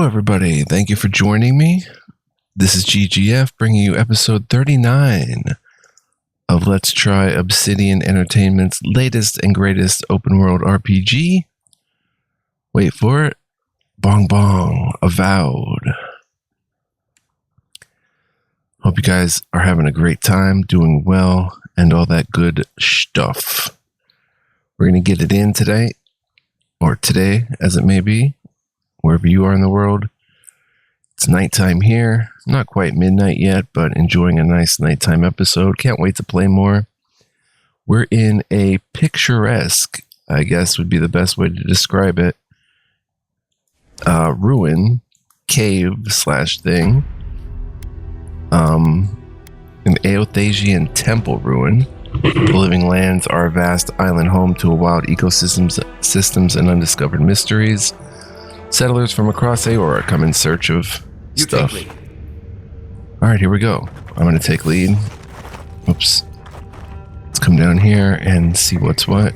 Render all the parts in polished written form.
Hello, everybody. Thank you for joining me. This is GGF bringing you episode 39 of Let's Try Obsidian Entertainment's latest and greatest open world RPG. Wait for it. Bong Bong, Avowed. Hope you guys are having a great time, doing well, and all that good stuff. We're going to get it in today, or today, as it may be, wherever you are in the world. It's nighttime here. Not quite midnight yet, but enjoying a nice nighttime episode. Can't wait to play more. We're in a picturesque, I guess would be the best way to describe it, ruin, cave / thing. An Aothasian temple ruin. The living lands are a vast island home to a wild systems and undiscovered mysteries. Settlers from across Aora come in search of stuff. Alright, here we go. I'm going to take lead. Oops. Let's come down here and see what's what.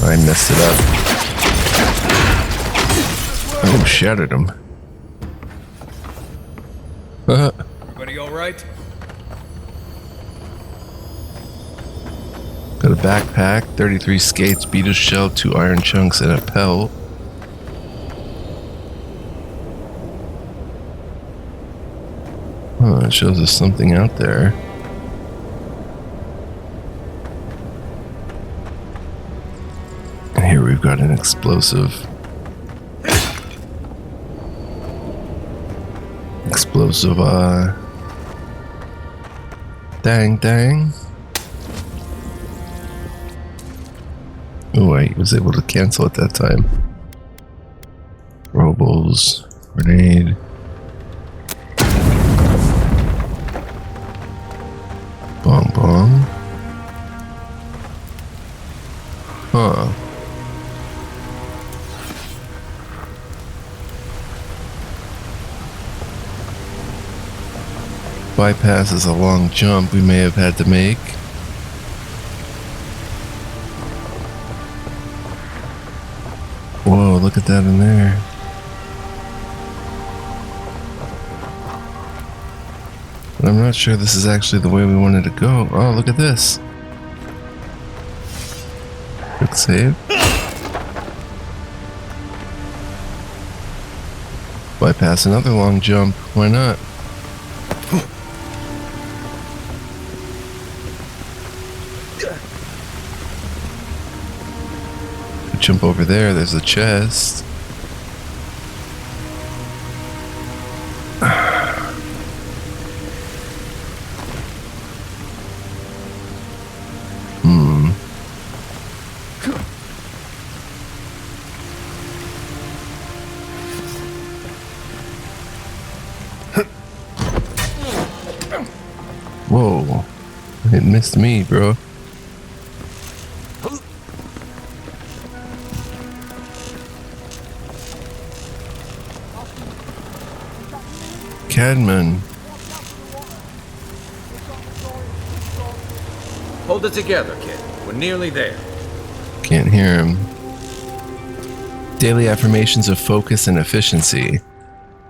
I messed it up. Oh, shattered him. Everybody alright? Got a backpack, 33 skates, beetle shell, 2 iron chunks, and a pelt. Oh, it shows us something out there. And here we've got an explosive. Dang. Oh, I was able to cancel at that time. Robles, grenade. Bong. Huh. Bypass is a long jump we may have had to make. Whoa, look at that in there. But I'm not sure this is actually the way we wanted to go. Oh, look at this. Quick save. Bypass another long jump. Why not? Jump over there, there's a chest. Whoa, it missed me, bro. Cadman. Hold it together, kid. We're nearly there. Can't hear him. Daily affirmations of focus and efficiency.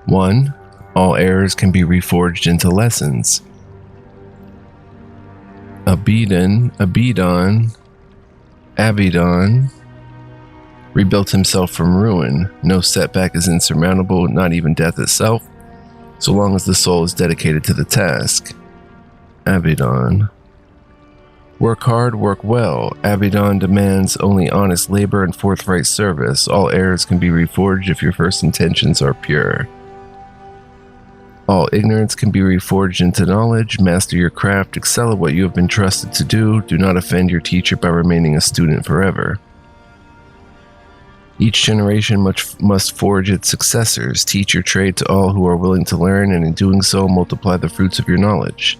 1. All errors can be reforged into lessons. Abaddon rebuilt himself from ruin. No setback is insurmountable, not even death itself, so long as the soul is dedicated to the task. Abaddon. Work hard, work well. Abaddon demands only honest labor and forthright service. All errors can be reforged if your first intentions are pure. All ignorance can be reforged into knowledge. Master your craft. Excel at what you have been trusted to do. Do not offend your teacher by remaining a student forever. Each generation must forge its successors. Teach your trade to all who are willing to learn, and in doing so, multiply the fruits of your knowledge.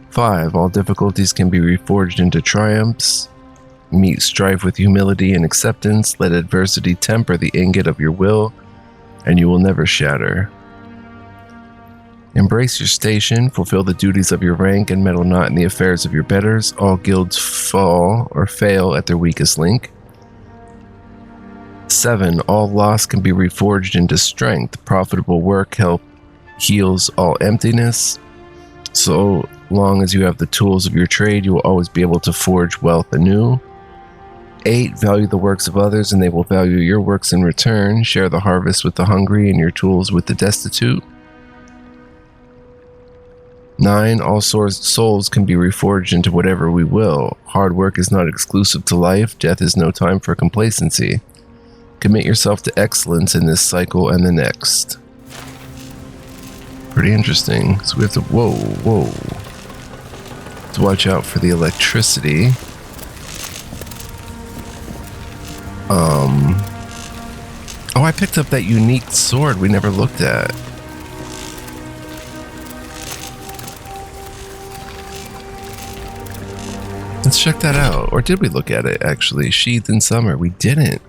5. All difficulties can be reforged into triumphs. Meet strife with humility and acceptance. Let adversity temper the ingot of your will, and you will never shatter. Embrace your station, fulfill the duties of your rank, and meddle not in the affairs of your betters. All guilds fall or fail at their weakest link. 7. All loss can be reforged into strength. Profitable work heals all emptiness. So long as you have the tools of your trade, you will always be able to forge wealth anew. 8. Value the works of others, and they will value your works in return. Share the harvest with the hungry and your tools with the destitute. 9. All souls can be reforged into whatever we will. Hard work is not exclusive to life. Death is no time for complacency. Commit yourself to excellence in this cycle and the next. Pretty interesting. So we have to... Whoa. To watch out for the electricity. Oh, I picked up that unique sword we never looked at. Let's check that out. Or did we look at it, actually? Sheathed in summer. We didn't.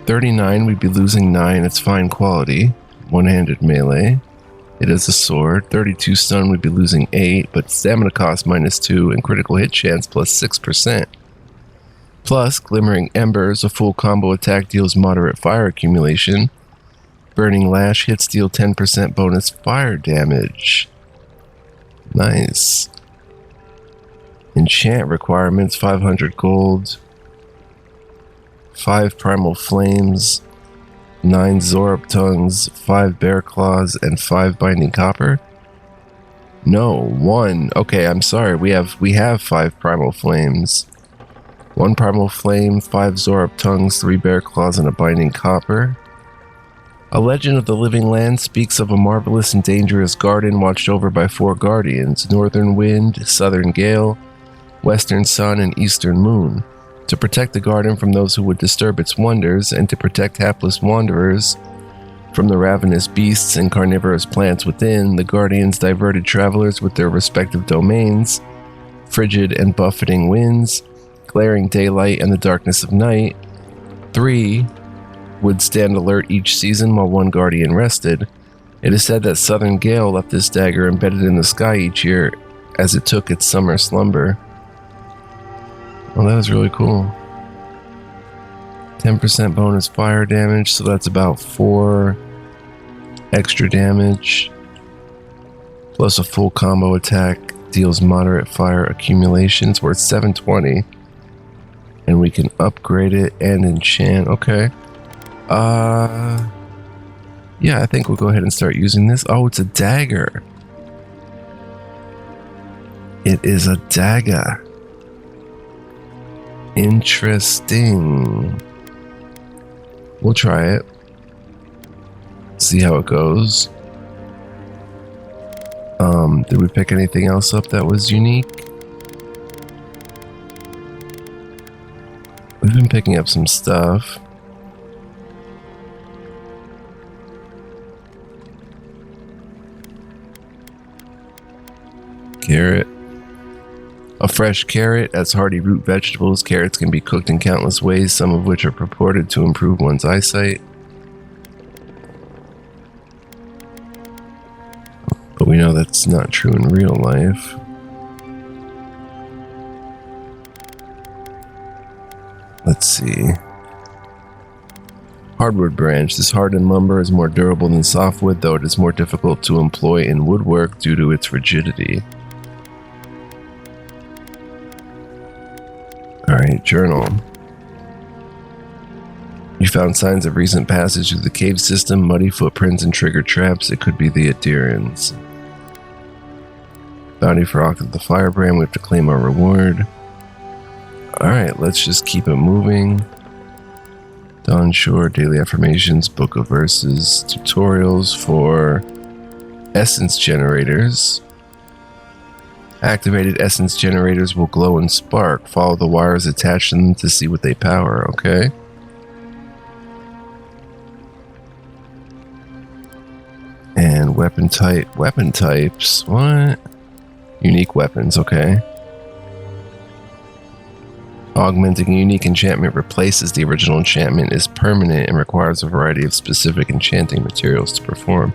39, we'd be losing 9. It's fine quality. One-handed melee. It is a sword. 32 stun, we'd be losing 8. But stamina cost -2 and critical hit chance plus 6%. Plus, Glimmering Embers, a full combo attack deals moderate fire accumulation. Burning Lash hits deal 10% bonus fire damage. Nice. Enchant requirements, 500 gold. 5 Primal Flames. 9 Zorb Tongues, 5 Bear Claws, and 5 Binding Copper. No, 1. Okay, I'm sorry. We have 5 Primal Flames. 1 Primal Flame, 5 Zorb Tongues, 3 Bear Claws, and a Binding Copper. A Legend of the Living Land speaks of a marvelous and dangerous garden watched over by 4 guardians: Northern Wind, Southern Gale, Western Sun, and Eastern Moon. To protect the garden from those who would disturb its wonders, and to protect hapless wanderers from the ravenous beasts and carnivorous plants within, the guardians diverted travelers with their respective domains, frigid and buffeting winds, glaring daylight, and the darkness of night. 3 would stand alert each season while 1 guardian rested. It is said that Southern Gale left this dagger embedded in the sky each year as it took its summer slumber. Well, that was really cool. 10% bonus fire damage, so that's about 4 extra damage. Plus a full combo attack deals moderate fire accumulations worth 720. And we can upgrade it and enchant. Okay. Yeah, I think we'll go ahead and start using this. Oh, it's a dagger. It is a dagger. Interesting. We'll try it. See how it goes. Did we pick anything else up that was unique? We've been picking up some stuff. Carrot. A fresh carrot. As hardy root vegetables, carrots can be cooked in countless ways, some of which are purported to improve one's eyesight. But we know that's not true in real life. Let's see. Hardwood branch. This hardened lumber is more durable than softwood, though it is more difficult to employ in woodwork due to its rigidity. Alright, journal. You found signs of recent passage through the cave system, muddy footprints, and triggered traps. It could be the Adirians. Bounty for Octa the Firebrand. We have to claim our reward. Alright, let's just keep it moving. Dawn Shore, Daily Affirmations, Book of Verses, tutorials for essence generators. Activated essence generators will glow and spark. Follow the wires attached to them to see what they power, okay? And weapon types, what? Unique weapons, okay. Augmenting a unique enchantment replaces the original enchantment, is permanent, and requires a variety of specific enchanting materials to perform.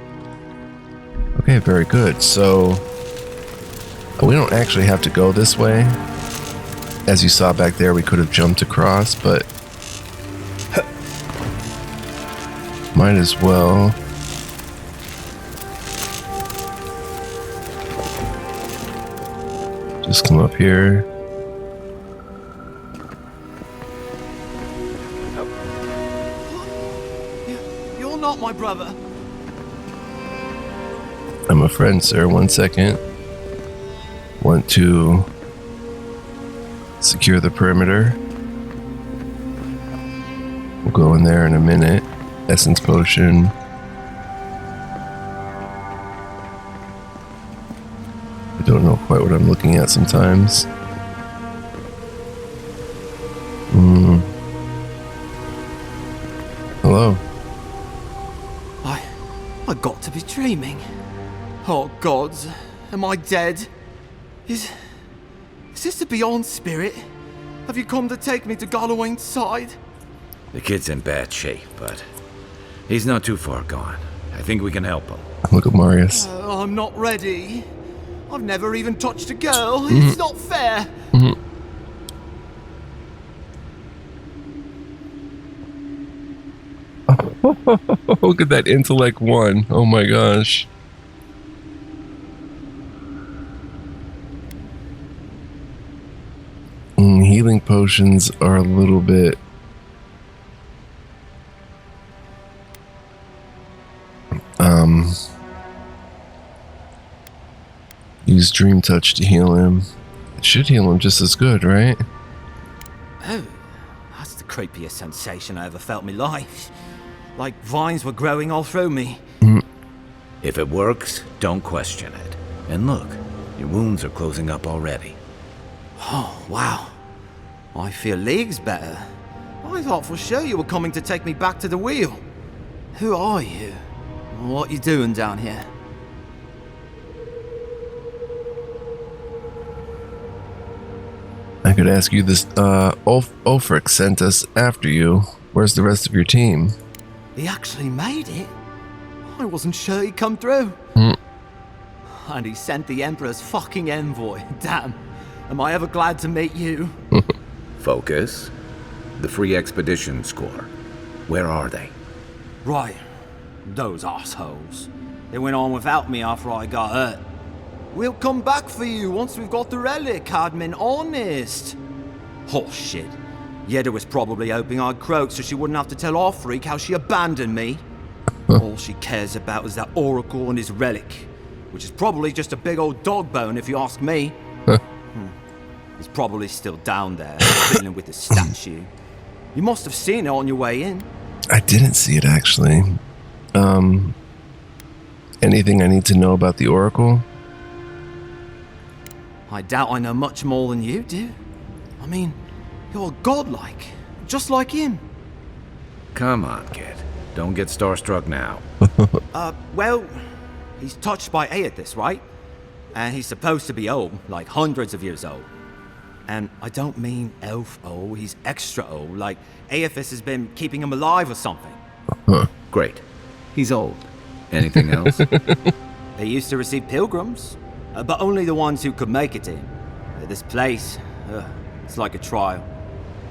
Okay, very good. So we don't actually have to go this way. As you saw back there, we could have jumped across, but might as well. Just come up here. You're not my brother. I'm a friend, sir. 1 second. Want to secure the perimeter. We'll go in there in a minute. Essence potion. I don't know quite what I'm looking at sometimes. Hello. I got to be dreaming. Oh gods, am I dead? Is this the Beyond Spirit? Have you come to take me to Galloway's side? The kid's in bad shape, but he's not too far gone. I think we can help him. Look at Marius. I'm not ready. I've never even touched a girl. It's not fair. Look at that intellect 1. Oh my gosh. Healing potions are a little bit use Dream Touch to heal him. It should heal him just as good, right? Oh, that's the creepiest sensation I ever felt in my life. Like vines were growing all through me. If it works, don't question it. And look, your wounds are closing up already. Oh, wow. I feel leagues better. I thought for sure you were coming to take me back to the wheel. Who are you? What you doing down here? I could ask you this. Ulfric sent us after you. Where's the rest of your team? He actually made it? I wasn't sure he'd come through. And he sent the Emperor's fucking envoy. Damn. Am I ever glad to meet you? Focus. The Free Expedition Score. Where are they? Right. Those assholes. They went on without me after I got hurt. We'll come back for you once we've got the relic, admin, honest. Oh shit. Yeda was probably hoping I'd croak so she wouldn't have to tell our freak how she abandoned me. All she cares about is that oracle and his relic, which is probably just a big old dog bone if you ask me. He's probably still down there, fiddling with the statue. You must have seen it on your way in. I didn't see it, actually. Anything I need to know about the oracle? I doubt I know much more than you do. I mean, you're godlike, just like him. Come on, kid. Don't get starstruck now. Well, he's touched by Aethys, right? And he's supposed to be old, like hundreds of years old. And I don't mean elf old, he's extra old, like Aethys has been keeping him alive or something. Great. He's old. Anything else? They used to receive pilgrims, but only the ones who could make it to him. This place, it's like a trial.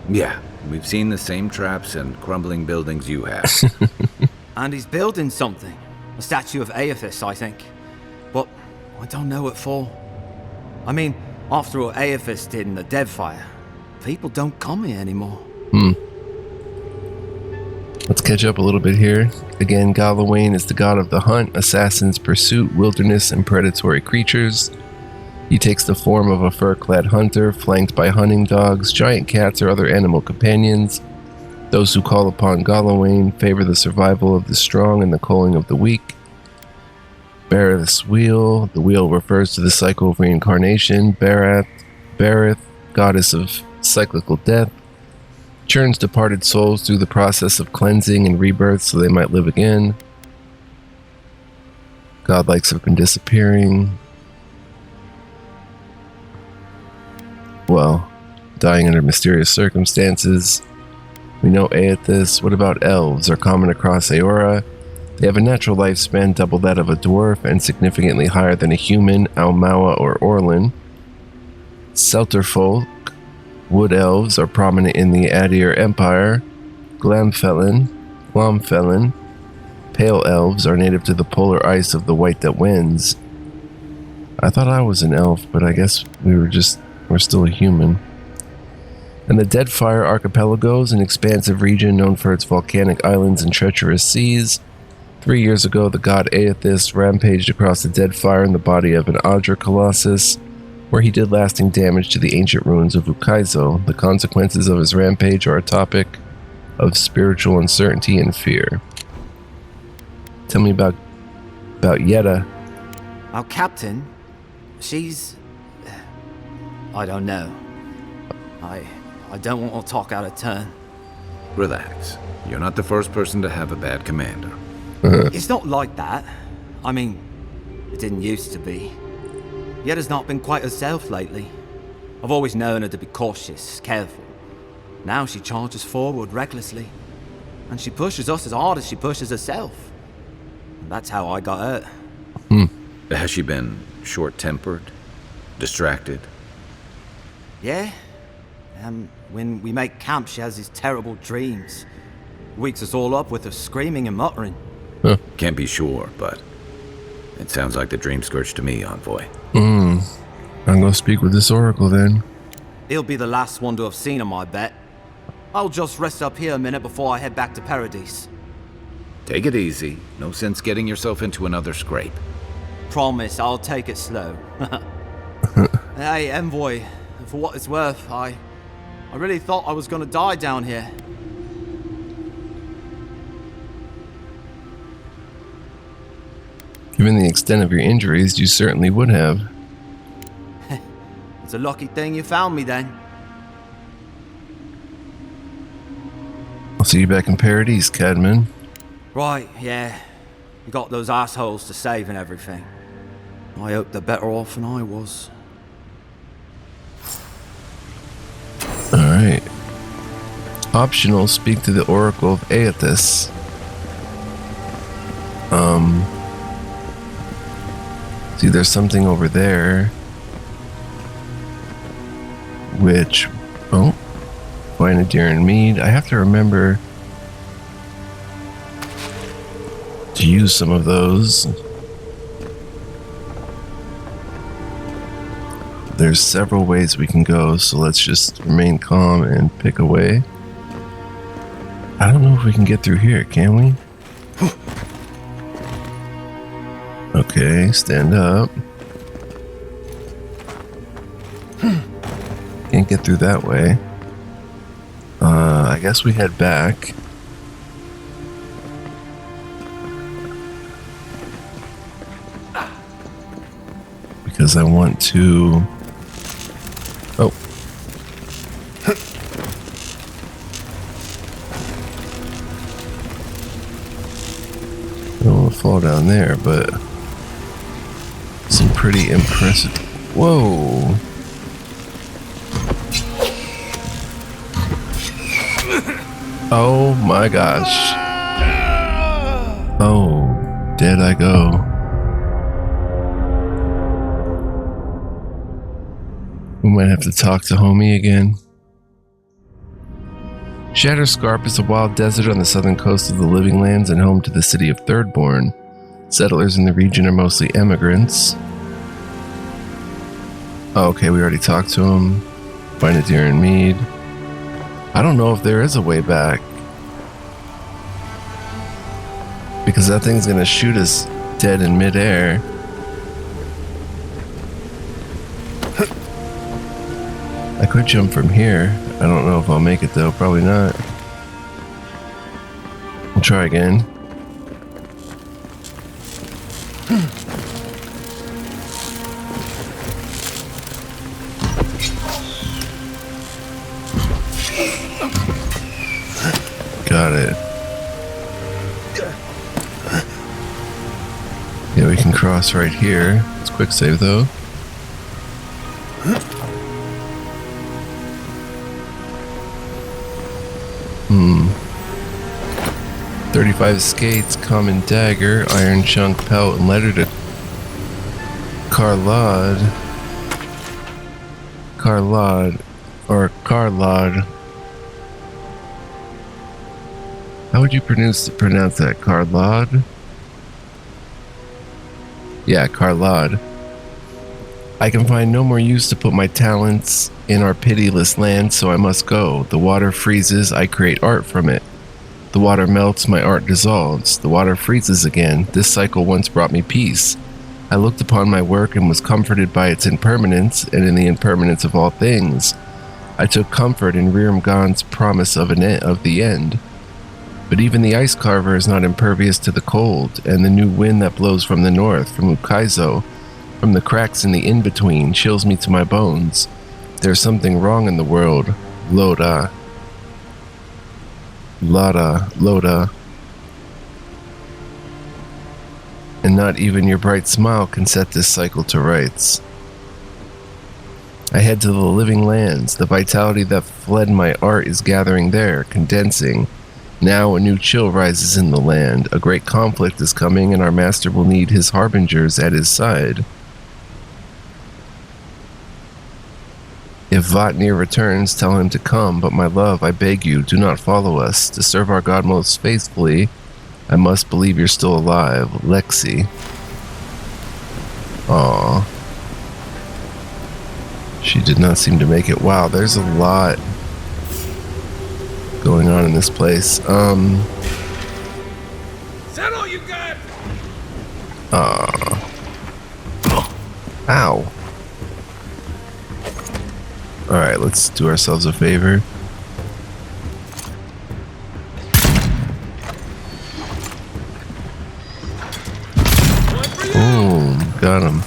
Yeah, we've seen the same traps and crumbling buildings you have. And he's building something. A statue of Aethys, I think. But I don't know what for. I mean, after all Aethys did in the Deadfire, people don't come here anymore. Let's catch up a little bit here. Again, Galawain is the god of the hunt, assassins, pursuit, wilderness, and predatory creatures. He takes the form of a fur-clad hunter, flanked by hunting dogs, giant cats, or other animal companions. Those who call upon Galawain favor the survival of the strong and the culling of the weak. Bareth's Wheel. The wheel refers to the cycle of reincarnation. Bareth, goddess of cyclical death, churns departed souls through the process of cleansing and rebirth so they might live again. Godlikes have been disappearing. Well, dying under mysterious circumstances. We know Aethys. What about elves? Are common across Aora. They have a natural lifespan double that of a dwarf and significantly higher than a human, Aumaua, or Orlin. Selterfolk, wood elves, are prominent in the Adir Empire. Glomfelin, pale elves are native to the polar ice of the White That Wins. I thought I was an elf, but I guess we're still a human. And the Deadfire Archipelago is an expansive region known for its volcanic islands and treacherous seas. 3 years ago, the god Aethys rampaged across the Deadfire in the body of an Adra Colossus, where he did lasting damage to the ancient ruins of Ukaizo. The consequences of his rampage are a topic of spiritual uncertainty and fear. Tell me about Yetta. Our captain, she's... I don't know. I don't want to talk out of turn. Relax. You're not the first person to have a bad commander. It's not like that. I mean, it didn't used to be. Yetta's not been quite herself lately. I've always known her to be cautious, careful. Now she charges forward recklessly. And she pushes us as hard as she pushes herself. And that's how I got hurt. Has she been short-tempered? Distracted? Yeah. When we make camp, she has these terrible dreams. Wakes us all up with her screaming and muttering. Can't be sure, but it sounds like the dream scourge to me, Envoy. I'm gonna speak with this oracle then. He'll be the last one to have seen him, I bet. I'll just rest up here a minute before I head back to Paradise. Take it easy. No sense getting yourself into another scrape. Promise, I'll take it slow. Hey, Envoy, for what it's worth, I really thought I was gonna die down here. Given the extent of your injuries, you certainly would have. It's a lucky thing you found me then. I'll see you back in Paradise, Cadman. Right, yeah. You got those assholes to save and everything. I hope they're better off than I was. Alright. Optional, speak to the Oracle of Aethys. See, there's something over there. Which... Oh. Find a deer and mead. I have to remember to use some of those. There's several ways we can go, so let's just remain calm and pick a way. I don't know if we can get through here, can we? Okay, stand up. Can't get through that way. I guess we head back. Because I want to... Oh. I don't want to fall down there, but... some pretty impressive... Whoa! Oh my gosh. Oh, dead I go. We might have to talk to homie again. Shatterscarp is a wild desert on the southern coast of the Living Lands and home to the city of Thirdborn. Settlers in the region are mostly immigrants. Oh, okay, we already talked to him. Find a deer and mead. I don't know if there is a way back. Because that thing's gonna shoot us dead in midair. I could jump from here. I don't know if I'll make it though. Probably not. We'll try again. Got it. Yeah, we can cross right here. It's quick save though. 35 skates, common dagger, iron chunk pelt, and letter to Carlod. How would you pronounce that? Carlod? Yeah, Carlod. I can find no more use to put my talents in our pitiless land, so I must go. The water freezes, I create art from it. The water melts, my art dissolves. The water freezes again. This cycle once brought me peace. I looked upon my work and was comforted by its impermanence, and in the impermanence of all things. I took comfort in Rirmgan's promise of the end. But even the ice carver is not impervious to the cold, and the new wind that blows from the north, from Ukaizo, from the cracks in the in-between, chills me to my bones. There's something wrong in the world, Loda. And not even your bright smile can set this cycle to rights. I head to the living lands. The vitality that fled my art is gathering there, condensing. Now a new chill rises in the land. A great conflict is coming, and our master will need his harbingers at his side. If Vatnir returns, tell him to come, but my love, I beg you, do not follow us. To serve our God most faithfully, I must believe you're still alive. Lexi. Aww. She did not seem to make it. Wow, there's a lot going on in this place. Is that all you got? Ow. Alright, let's do ourselves a favor. Boom, got him.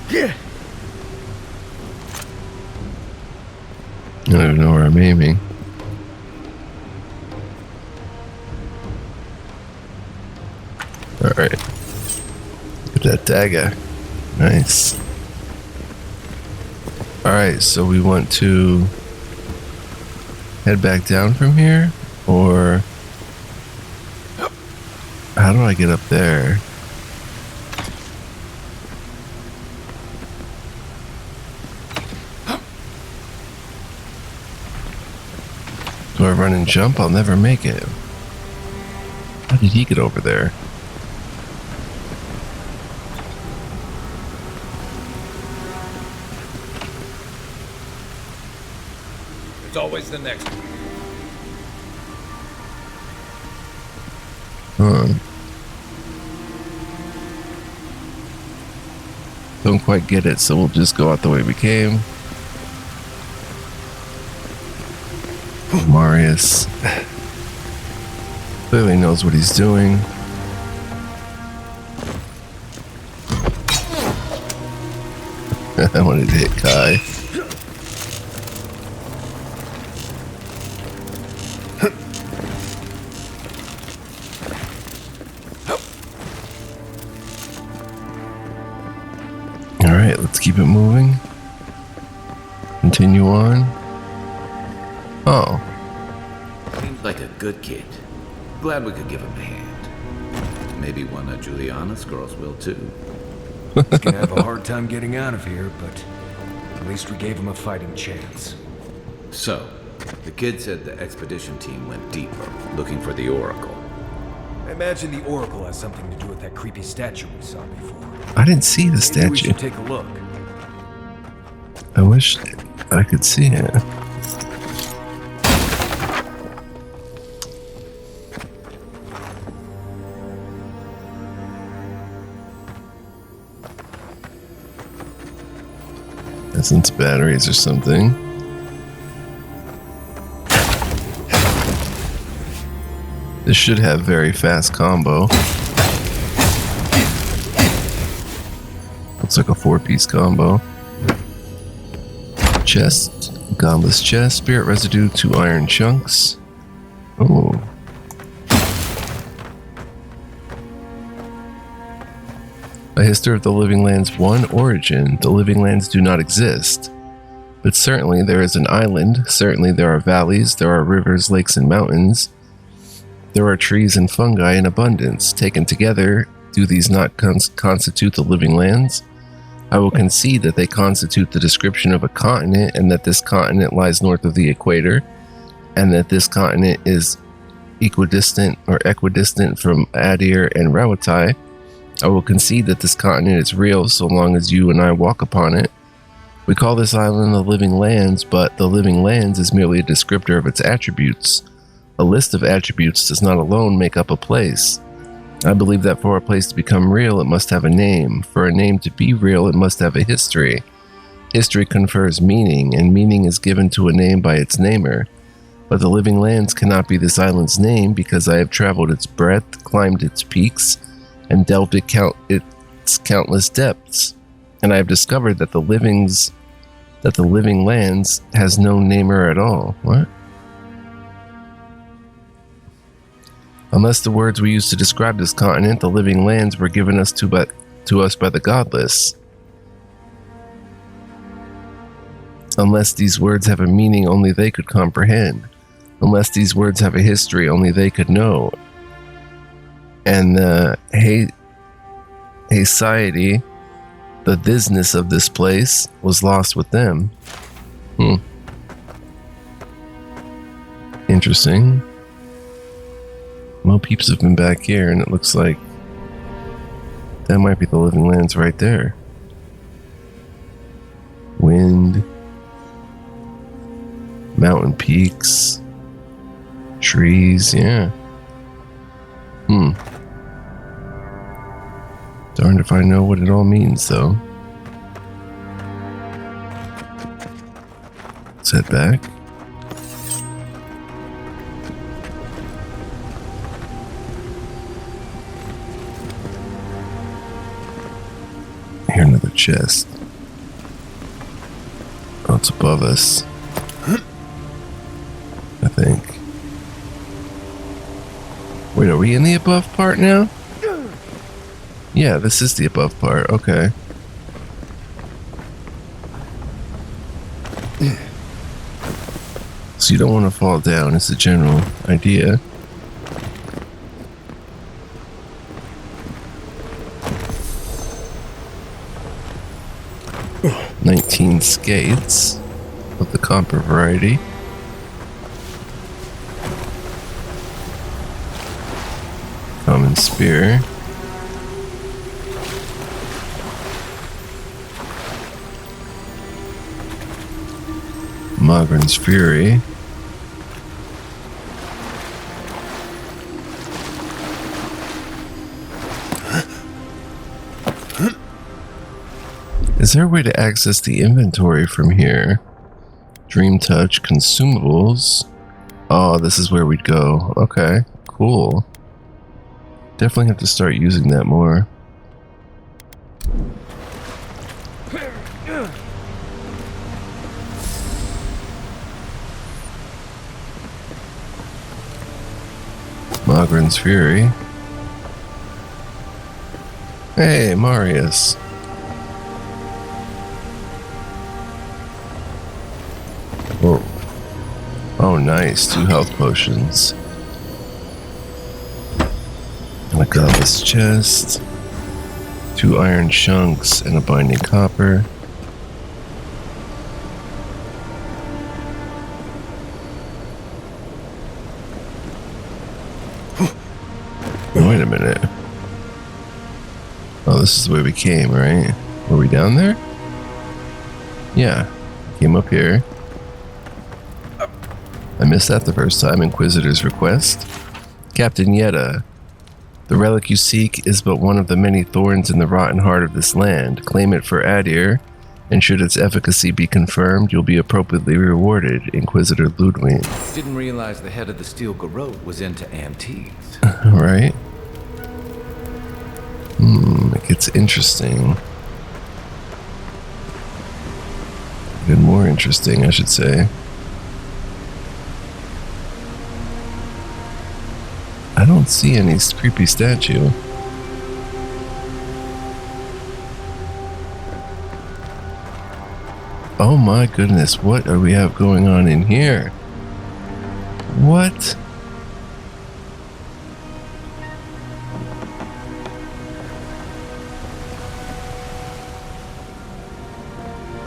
Yeah. I don't even know where I'm aiming. Alright. Look at that dagger. Nice. Alright, so we want to head back down from here? Or how do I get up there? Do I run and jump? I'll never make it. How did he get over there? It's always the next one. Don't quite get it, so we'll just go out the way we came. Marius clearly knows what he's doing. I wanted to hit Kai. Alright, let's keep it moving. Continue on. Oh. Seems like a good kid. Glad we could give him a hand. Maybe one of Juliana's girls will too. He's gonna have a hard time getting out of here, but at least we gave him a fighting chance. So, the kid said the expedition team went deeper, looking for the Oracle. I imagine the Oracle has something to do with that creepy statue we saw before. I didn't see the Maybe we statue. should take a look. I wish I could see it. Essence batteries or something. This should have very fast combo. Looks like a 4-piece combo. Chest, godless chest, spirit residue, 2 iron chunks. Oh. A history of the Living Lands 1 origin. The Living Lands do not exist. But certainly there is an island, certainly there are valleys, there are rivers, lakes, and mountains. There are trees and fungi in abundance. Taken together, do these not constitute the living lands? I will concede that they constitute the description of a continent, and that this continent lies north of the equator, and that this continent is equidistant from Adir and Rawatai. I will concede that this continent is real so long as you and I walk upon it. We call this island the living lands, but the living lands is merely a descriptor of its attributes. A list of attributes does not alone make up a place. I believe that for a place to become real, it must have a name. For a name to be real, it must have a history. History confers meaning, and meaning is given to a name by its namer. But the living lands cannot be this island's name because I have traveled its breadth, climbed its peaks, and delved its countless depths. And I have discovered that the living lands has no namer at all. What? Unless the words we use to describe this continent, the living lands, were given us to us by the godless. Unless these words have a meaning only they could comprehend. Unless these words have a history only they could know. And the Haciety, the thisness of this place, was lost with them. Interesting. Well, peeps have been back here, and it looks like that might be the living lands right there. Wind, mountain peaks, trees, yeah. Darned if I know what it all means, though. Let's head back. Here, another chest. Oh, it's above us. I think. Wait, are we in the above part now? Yeah, this is the above part. Okay. So you don't want to fall down, is the general idea. $19 skates of the copper variety. Common spear. Mogren's Fury. Is there a way to access the inventory from here? Dream Touch, consumables. Oh, this is where we'd go. Okay, cool. Definitely have to start using that more. Mogren's Fury. Hey, Marius. Whoa. Oh, nice. 2 health potions. And a godless chest. 2 iron chunks and a binding copper. Wait a minute. Oh, this is the way we came, right? Were we down there? Yeah. Came up here. I missed that the first time. Inquisitor's request. Captain Yetta. The relic you seek is but one of the many thorns in the rotten heart of this land. Claim it for Adir, and should its efficacy be confirmed, you'll be appropriately rewarded. Inquisitor Ludwig. Didn't realize the head of the Steel Garrote was into antiques. Right? It gets interesting. Even more interesting, I should say. I don't see any creepy statue. Oh my goodness, what do we have going on in here? What?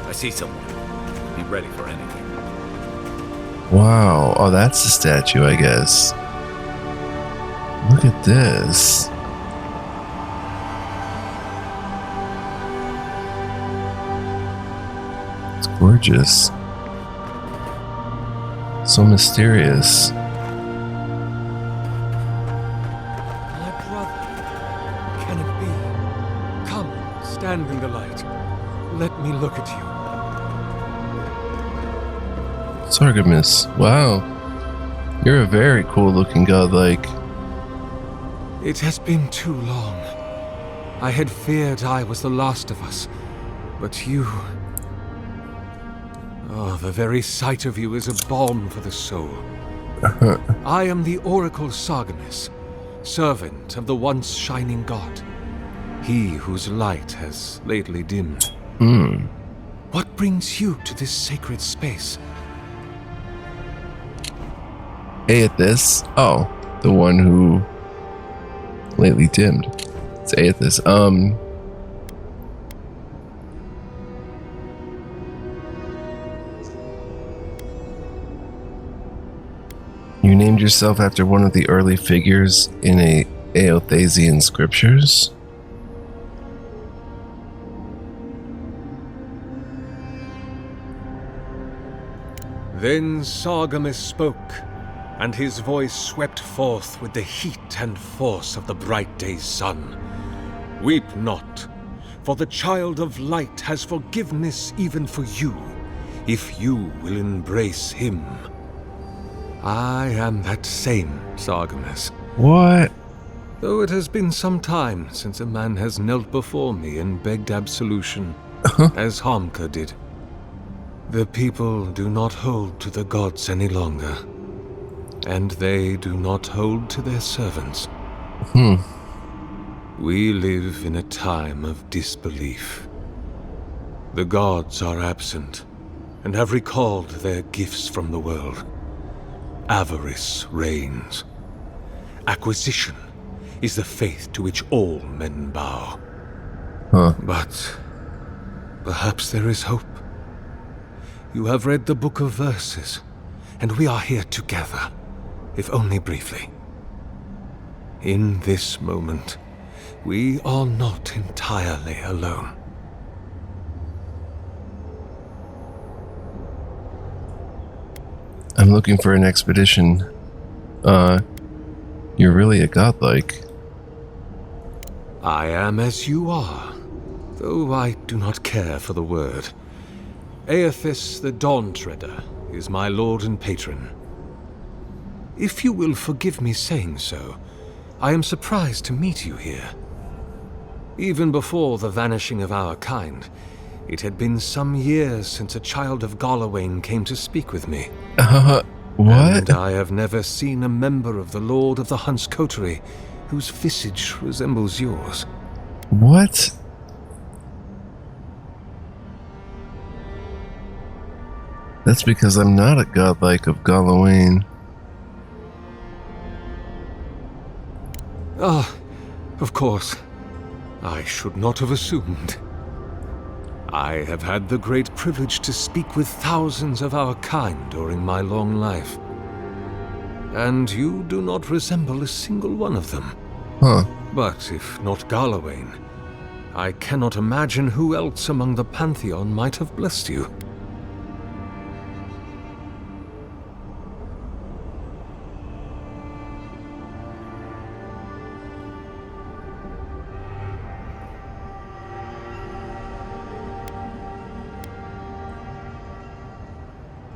I see someone. Be ready for anything. Wow. Oh, that's the statue, I guess. Look at this. It's gorgeous. So mysterious. My brother, can it be? Come, stand in the light. Let me look at you. Sargamus. Wow. You're a very cool looking godlike. It has been too long. I had feared I was the last of us, but you... Oh, the very sight of you is a balm for the soul. I am the Oracle Sargamus, servant of the once shining god. He whose light has lately dimmed. What brings you to this sacred space? Aethys. Oh, the one who lately dimmed. It's Aethys. You named yourself after one of the early figures in a Aethasian scriptures? Then Sargamus spoke, and his voice swept forth with the heat and force of the bright day's sun. Weep not, for the child of light has forgiveness even for you, if you will embrace him. I am that same Sargamus. What? Though it has been some time since a man has knelt before me and begged absolution, as Harmka did. The people do not hold to the gods any longer, and they do not hold to their servants. We live in a time of disbelief. The gods are absent, and have recalled their gifts from the world. Avarice reigns. Acquisition is the faith to which all men bow. But perhaps there is hope. You have read the Book of Verses, and we are here together, if only briefly. In this moment, we are not entirely alone. I'm looking for an expedition. You're really a godlike. I am as you are, though I do not care for the word. Aethys the Dawn Treader is my lord and patron. If you will forgive me saying so, I am surprised to meet you here. Even before the vanishing of our kind, it had been some years since a child of Galawain came to speak with me. What? And I have never seen a member of the Lord of the Hunt's coterie whose visage resembles yours. What? That's because I'm not a godlike of Galawain. Ah, of course. I should not have assumed. I have had the great privilege to speak with thousands of our kind during my long life. And you do not resemble a single one of them. But if not Galawain, I cannot imagine who else among the Pantheon might have blessed you.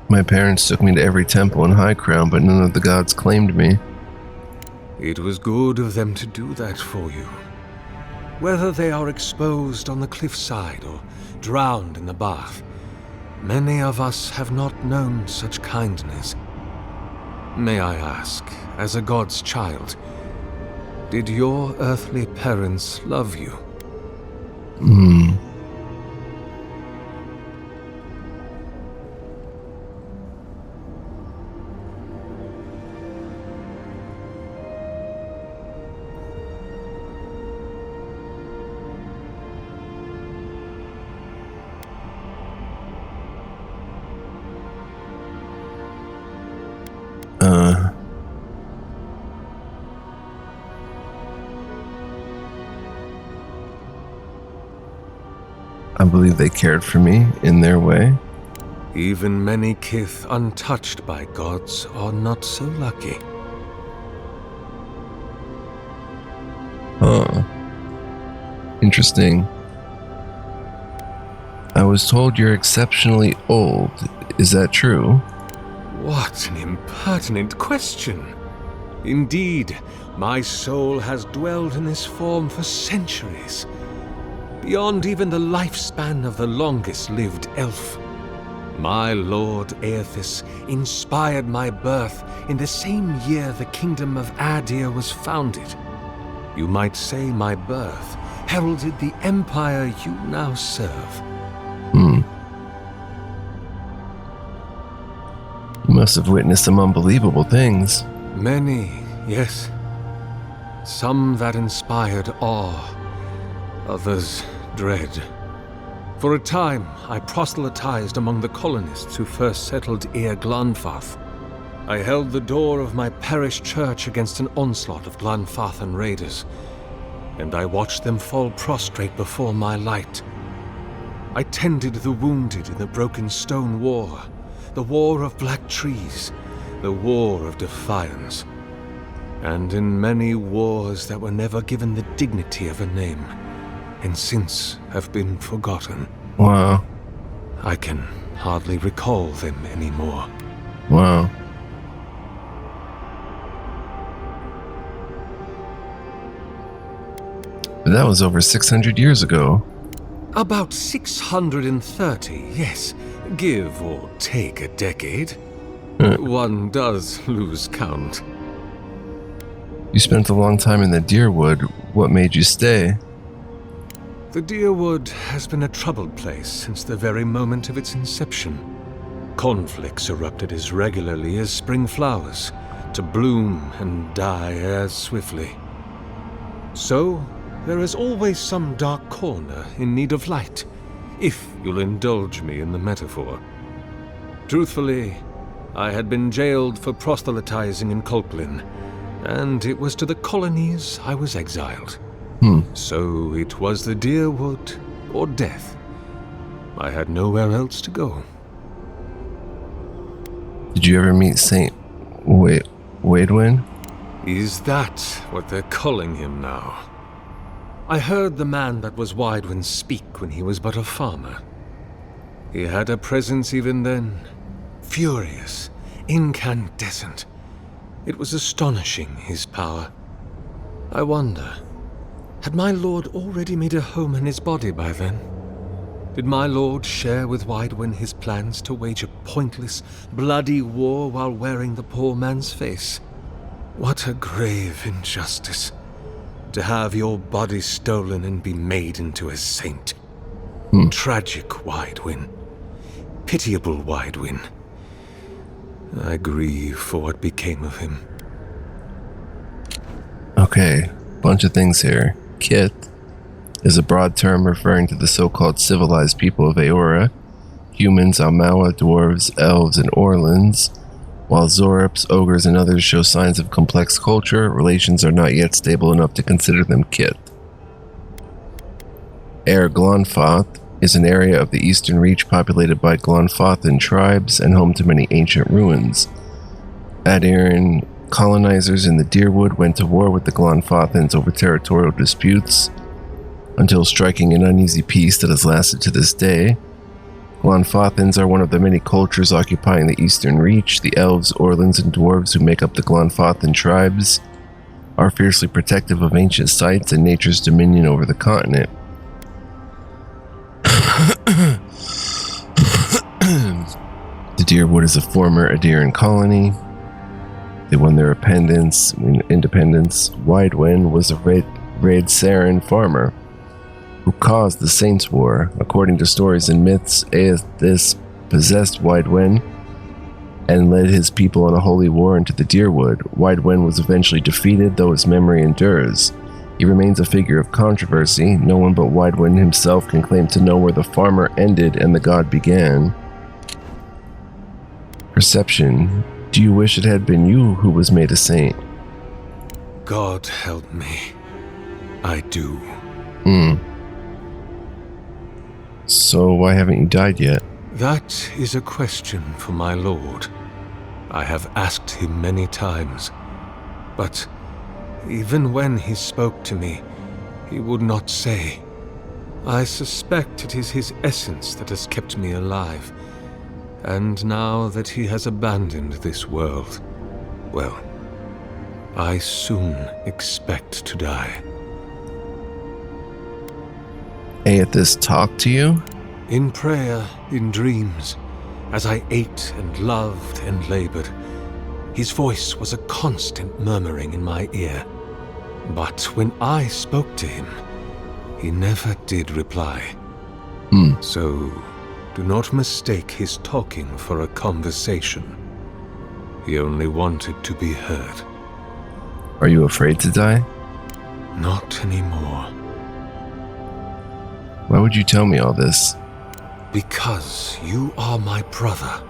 My parents took me to every temple in High Crown, but none of the gods claimed me. It was good of them to do that for you. Whether they are exposed on the cliffside or drowned in the bath, many of us have not known such kindness. May I ask, as a god's child, did your earthly parents love you? believe they cared for me in their way. Even many kith untouched by gods are not so lucky. Huh. Interesting. I was told you're exceptionally old. Is that true? What an impertinent question! Indeed, my soul has dwelled in this form for centuries, beyond even the lifespan of the longest-lived elf. My lord Aethys inspired my birth in the same year the kingdom of Adir was founded. You might say my birth heralded the empire you now serve. You must have witnessed some unbelievable things. Many, yes. Some that inspired awe, others dread. For a time, I proselytized among the colonists who first settled Eir Glanfath. I held the door of my parish church against an onslaught of Glanfathan raiders, and I watched them fall prostrate before my light. I tended the wounded in the Broken Stone War, the War of Black Trees, the War of Defiance, and in many wars that were never given the dignity of a name, and since have been forgotten. Wow. I can hardly recall them anymore. Wow. But that was over 600 years ago. About 630, yes. Give or take a decade. One does lose count. You spent a long time in the Deerwood. What made you stay? The Deerwood has been a troubled place since the very moment of its inception. Conflicts erupted as regularly as spring flowers, to bloom and die as swiftly. So, there is always some dark corner in need of light, if you'll indulge me in the metaphor. Truthfully, I had been jailed for proselytizing in Culplin, and it was to the colonies I was exiled. So it was the Deerwood or death. I had nowhere else to go. Did you ever meet Saint Waidwen? Is that what they're calling him now? I heard the man that was Waidwen speak when he was but a farmer. He had a presence even then, furious, incandescent. It was astonishing, his power. I wonder, had my lord already made a home in his body by then? Did my lord share with Waidwen his plans to wage a pointless, bloody war while wearing the poor man's face? What a grave injustice, to have your body stolen and be made into a saint. Tragic Waidwen. Pitiable Waidwen. I grieve for what became of him. Okay, bunch of things here. Kith is a broad term referring to the so-called civilized people of Aora, humans, Almawa, dwarves, elves, and Orlans. While Zorops, ogres, and others show signs of complex culture, relations are not yet stable enough to consider them Kith. Eir Glanfath is an area of the Eastern Reach populated by Glanfathan tribes and home to many ancient ruins. Adiran colonizers in the Deerwood went to war with the Glanfathans over territorial disputes, until striking an uneasy peace that has lasted to this day. Glanfathans are one of the many cultures occupying the Eastern Reach. The elves, Orlans, and dwarves who make up the Glanfathan tribes are fiercely protective of ancient sites and nature's dominion over the continent. The Deerwood is a former Adiran colony. They won their independence. Waidwen was a Red Saren farmer who caused the Saints' War. According to stories and myths, Aethys possessed Waidwen and led his people on a holy war into the Deerwood. Waidwen was eventually defeated, though his memory endures. He remains a figure of controversy. No one but Waidwen himself can claim to know where the farmer ended and the god began. Perception. Do you wish it had been you who was made a saint? God help me. I do. So why haven't you died yet? That is a question for my lord. I have asked him many times, but even when he spoke to me, he would not say. I suspect it is his essence that has kept me alive, and now that he has abandoned this world, well, I soon expect to die. Aethys talked to you? In prayer, in dreams, as I ate and loved and labored, his voice was a constant murmuring in my ear. But when I spoke to him, he never did reply. So, do not mistake his talking for a conversation. He only wanted to be heard. Are you afraid to die? Not anymore. Why would you tell me all this? Because you are my brother.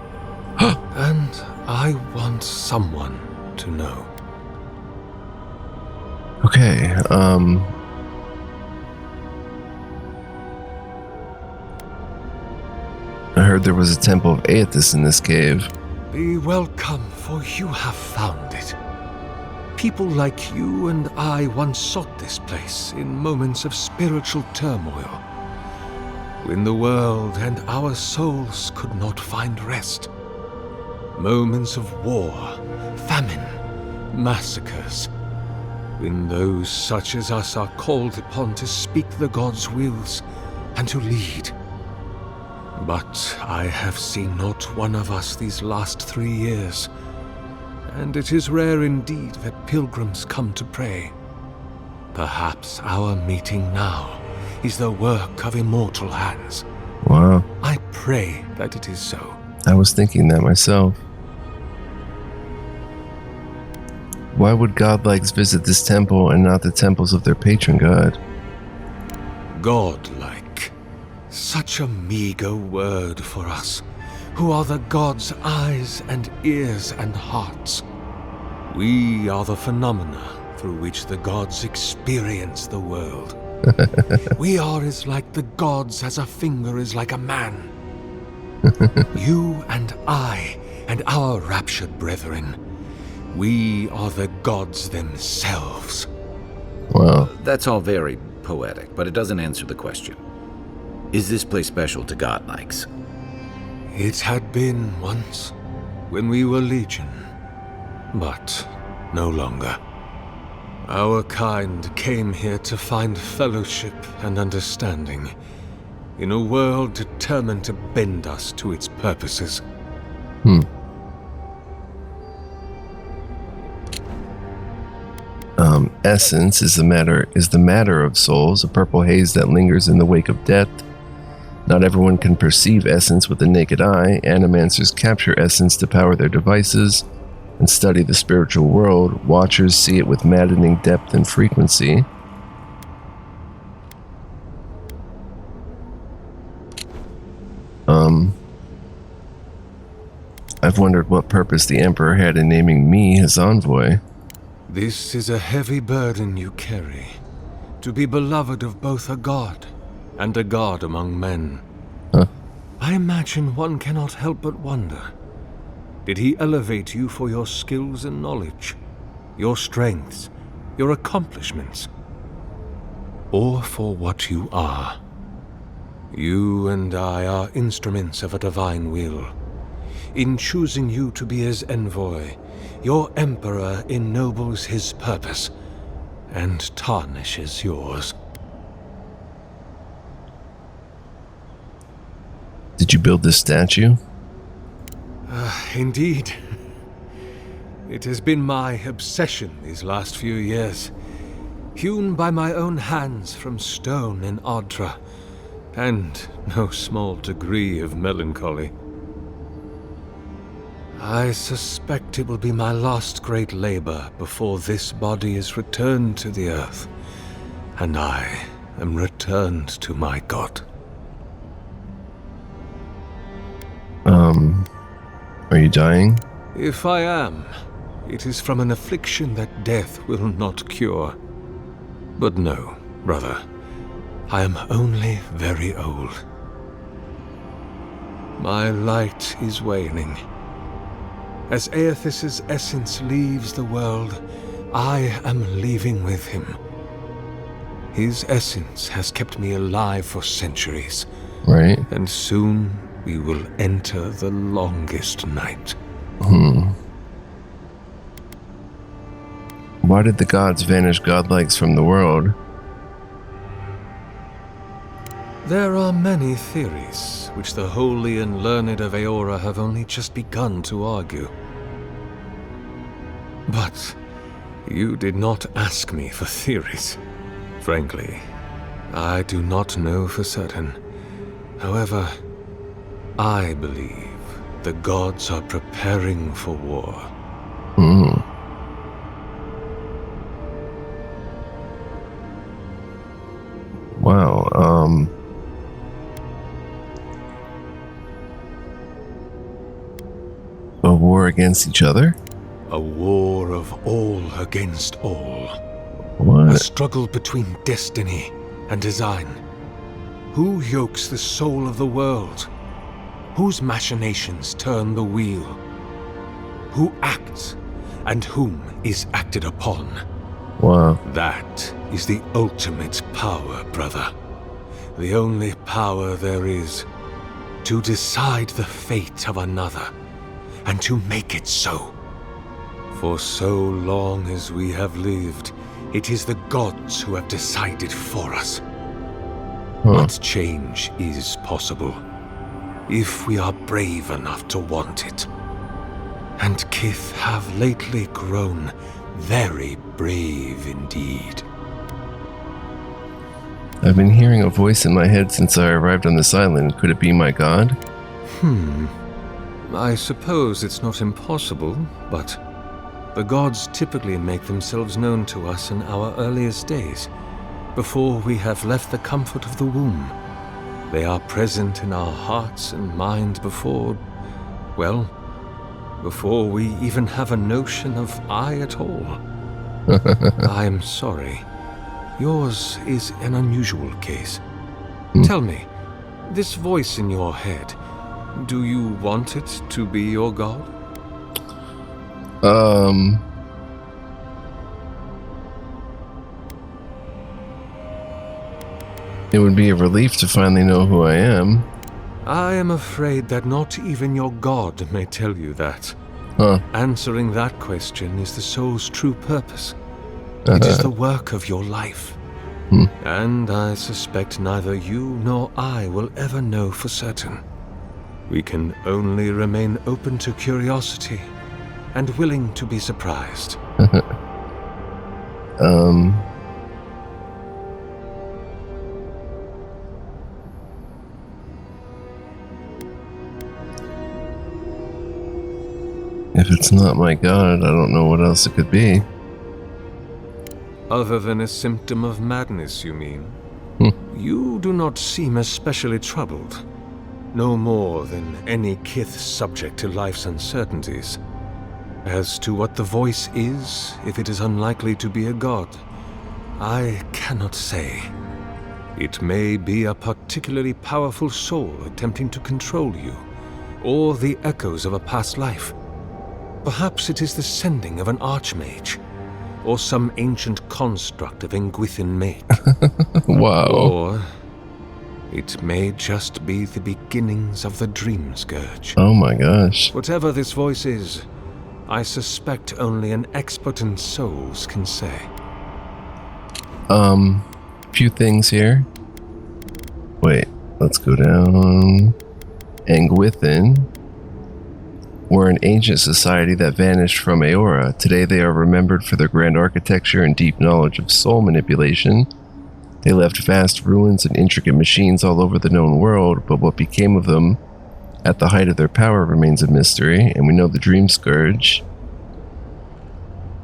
And I want someone to know. Okay, I heard there was a temple of Aethys in this cave. Be welcome, for you have found it. People like you and I once sought this place in moments of spiritual turmoil, when the world and our souls could not find rest. Moments of war, famine, massacres, when those such as us are called upon to speak the gods' wills and to lead. But I have seen not one of us these last 3 years, and it is rare indeed that pilgrims come to pray. Perhaps our meeting now is the work of immortal hands. Wow, I pray that it is so. I was thinking that myself. Why would godlikes visit this temple and not the temples of their patron god? Godlike. Such a meager word for us, who are the gods' eyes and ears and hearts. We are the phenomena through which the gods experience the world. We are as like the gods as a finger is like a man. You and I and our raptured brethren, we are the gods themselves. Wow. That's all very poetic, but it doesn't answer the question. Is this place special to godlikes? It had been once, when we were legion, but no longer. Our kind came here to find fellowship and understanding, in a world determined to bend us to its purposes. Essence is the matter of souls, a purple haze that lingers in the wake of death. Not everyone can perceive essence with the naked eye. Animancers capture essence to power their devices and study the spiritual world. Watchers see it with maddening depth and frequency. I've wondered what purpose the Emperor had in naming me his envoy. This is a heavy burden you carry, to be beloved of both a god and a god among men. I imagine one cannot help but wonder, did he elevate you for your skills and knowledge, your strengths, your accomplishments, or for what you are? You and I are instruments of a divine will. In choosing you to be his envoy, your emperor ennobles his purpose and tarnishes yours. Did you build this statue? Indeed. It has been my obsession these last few years. Hewn by my own hands from stone in Ardra, and no small degree of melancholy. I suspect it will be my last great labor before this body is returned to the earth, and I am returned to my god. Are you dying? If I am, it is from an affliction that death will not cure. But no, brother, I am only very old. My light is waning. As Aethys' essence leaves the world, I am leaving with him. His essence has kept me alive for centuries, Right. and soon we will enter the longest night. Why did the gods vanish godlikes from the world? There are many theories, which the holy and learned of Aora have only just begun to argue. But you did not ask me for theories. Frankly, I do not know for certain. However, I believe the gods are preparing for war. Wow, a war against each other? A war of all against all. A What? struggle between destiny and design. Who yokes the soul of the world? Whose machinations turn the wheel? Who acts and whom is acted upon? Wow. That is the ultimate power, brother. The only power there is to decide the fate of another and to make it so. For so long as we have lived, it is the gods who have decided for us. But change is possible, if we are brave enough to want it. And Kith have lately grown very brave indeed. I've been hearing a voice in my head since I arrived on this island. Could it be my god? I suppose it's not impossible, but the gods typically make themselves known to us in our earliest days, before we have left the comfort of the womb. They are present in our hearts and mind before we even have a notion of I at all. I'm sorry. Yours is an unusual case. Tell me, this voice in your head, do you want it to be your god? It would be a relief to finally know who I am. I am afraid that not even your god may tell you that. Huh. Answering that question is the soul's true purpose. It is the work of your life. And I suspect neither you nor I will ever know for certain. We can only remain open to curiosity and willing to be surprised. If it's not my god, I don't know what else it could be. Other than a symptom of madness, you mean? You do not seem especially troubled. No more than any Kith subject to life's uncertainties. As to what the voice is, if it is unlikely to be a god, I cannot say. It may be a particularly powerful soul attempting to control you, or the echoes of a past life. Perhaps it is the sending of an archmage, or some ancient construct of Engwithan make. Wow. Or it may just be the beginnings of the Dream Scourge. Oh my gosh. Whatever this voice is, I suspect only an expert in souls can say. Few things here. Wait, let's go down. Engwithan were an ancient society that vanished from Aora. Today they are remembered for their grand architecture and deep knowledge of soul manipulation. They left vast ruins and intricate machines all over the known world, but what became of them at the height of their power remains a mystery, and we know the Dream Scourge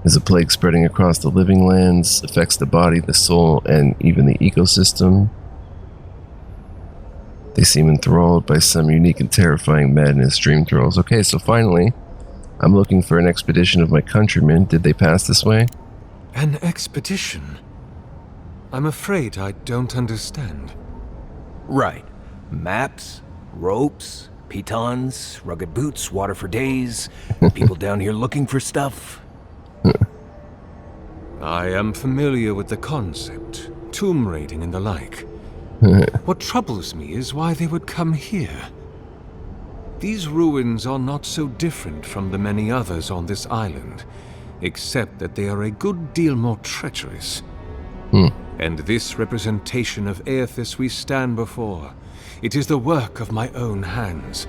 is a plague spreading across the living lands, affects the body, the soul, and even the ecosystem. They seem enthralled by some unique and terrifying madness dream thrills. Okay, so finally, I'm looking for an expedition of my countrymen. Did they pass this way? An expedition? I'm afraid I don't understand. Right. Maps, ropes, Pitons, rugged boots, water for days, people down here looking for stuff. I am familiar with the concept, tomb raiding and the like. What troubles me is why they would come here. These ruins are not so different from the many others on this island, except that they are a good deal more treacherous. And this representation of Aethys we stand before, it is the work of my own hands.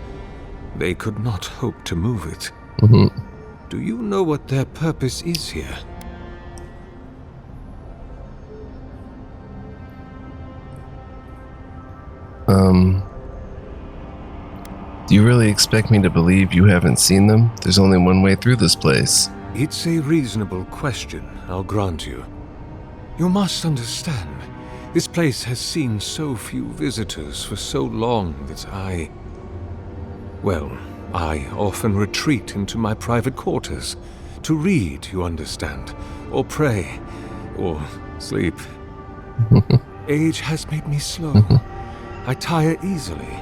They could not hope to move it. Do you know what their purpose is here? Do you really expect me to believe you haven't seen them? There's only one way through this place. It's a reasonable question, I'll grant you. You must understand, this place has seen so few visitors for so long that I often retreat into my private quarters. To read, you understand, or pray, or sleep. Age has made me slow. I tire easily.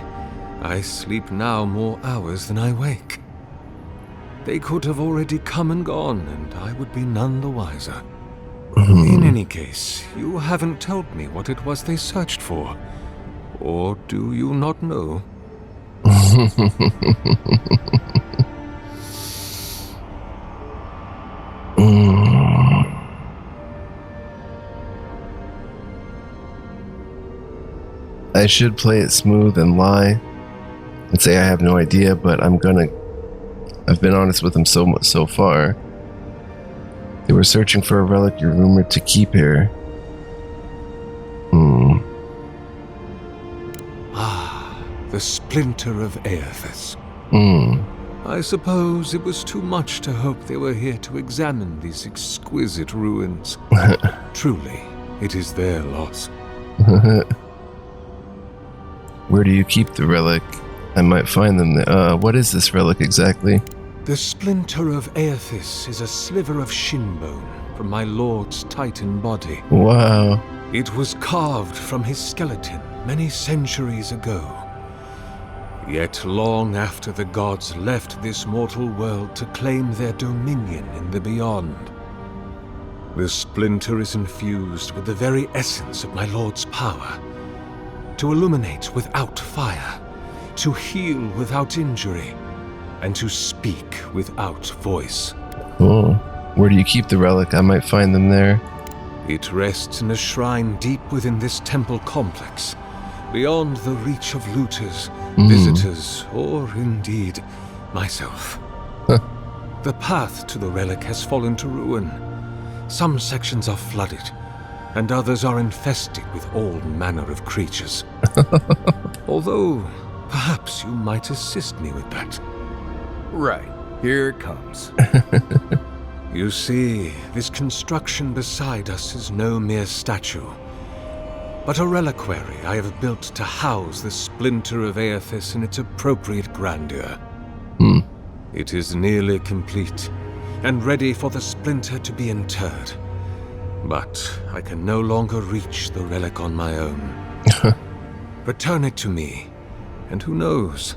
I sleep now more hours than I wake. They could have already come and gone, and I would be none the wiser. In any case, you haven't told me what it was they searched for. Or do you not know? I should play it smooth and lie and say I have no idea, but I've been honest with them so far. They were searching for a relic you're rumored to keep here. The splinter of Aethys. I suppose it was too much to hope they were here to examine these exquisite ruins. Truly, it is their loss. Where do you keep the relic? I might find them there. What is this relic exactly? The splinter of Aethys is a sliver of shin bone from my lord's titan body. Wow. It was carved from his skeleton many centuries ago. Yet long after the gods left this mortal world to claim their dominion in the beyond, the splinter is infused with the very essence of my lord's power. To illuminate without fire, to heal without injury, and to speak without voice. Oh, where do you keep the relic? I might find them there. It rests in a shrine deep within this temple complex, beyond the reach of looters, visitors, or indeed myself. The path to the relic has fallen to ruin. Some sections are flooded, and others are infested with all manner of creatures. Although, perhaps you might assist me with that. Right, here it comes. You see, this construction beside us is no mere statue, but a reliquary I have built to house the splinter of Aethys in its appropriate grandeur. It is nearly complete, and ready for the splinter to be interred. But I can no longer reach the relic on my own. Return it to me, and who knows,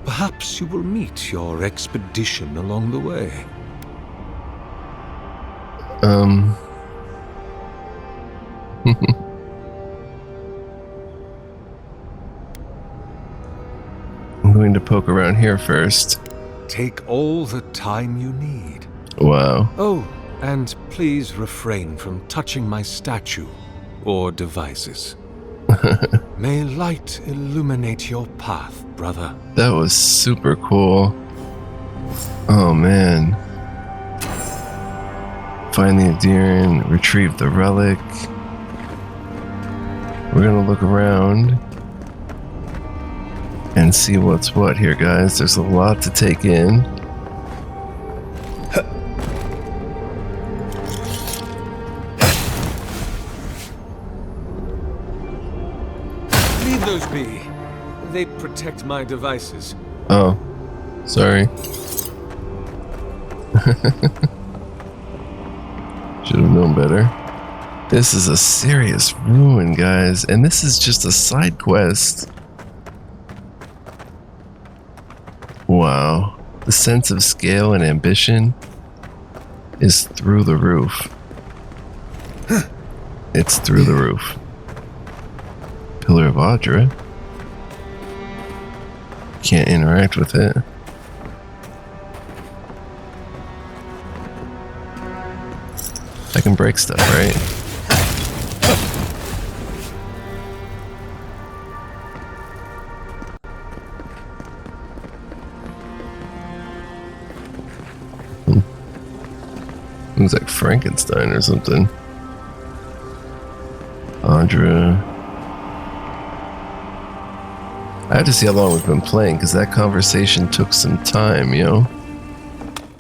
perhaps you will meet your expedition along the way. I'm going to poke around here first. Take all the time you need. Wow. Oh, and please refrain from touching my statue or devices. May light illuminate your path, brother. That was super cool. Oh man. Find the Adirian, retrieve the relic. We're gonna look around and see what's what here, guys. There's a lot to take in. Leave those be. They protect my devices. Oh, sorry. Should have known better. This is a serious ruin, guys, and this is just a side quest. Wow. The sense of scale and ambition is through the roof. It's through the roof. Pillar of Audra. Can't interact with it. I can break stuff, right? Looks like Frankenstein or something. Audra. I have to see how long we've been playing, because that conversation took some time, yo.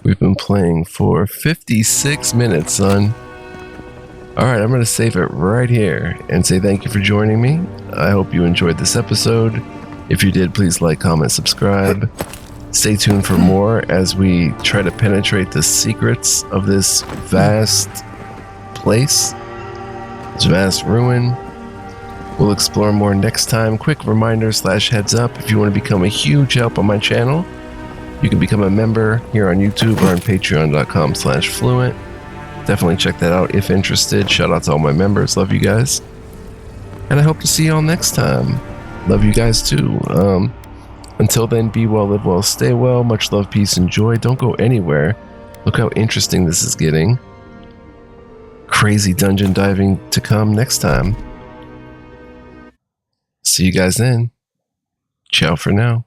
We've been playing for 56 minutes, son. Alright, I'm going to save it right here and say thank you for joining me. I hope you enjoyed this episode. If you did, please like, comment, subscribe. Stay tuned for more as we try to penetrate the secrets of this vast place, this vast ruin. We'll explore more next time. Quick reminder / heads up, if you want to become a huge help on my channel, you can become a member here on YouTube or on patreon.com/fluent. Definitely check that out if interested. Shout out to all my members. Love you guys. And I hope to see y'all next time. Love you guys too. Until then, be well, live well, stay well. Much love, peace, and joy. Don't go anywhere. Look how interesting this is getting. Crazy dungeon diving to come next time. See you guys then. Ciao for now.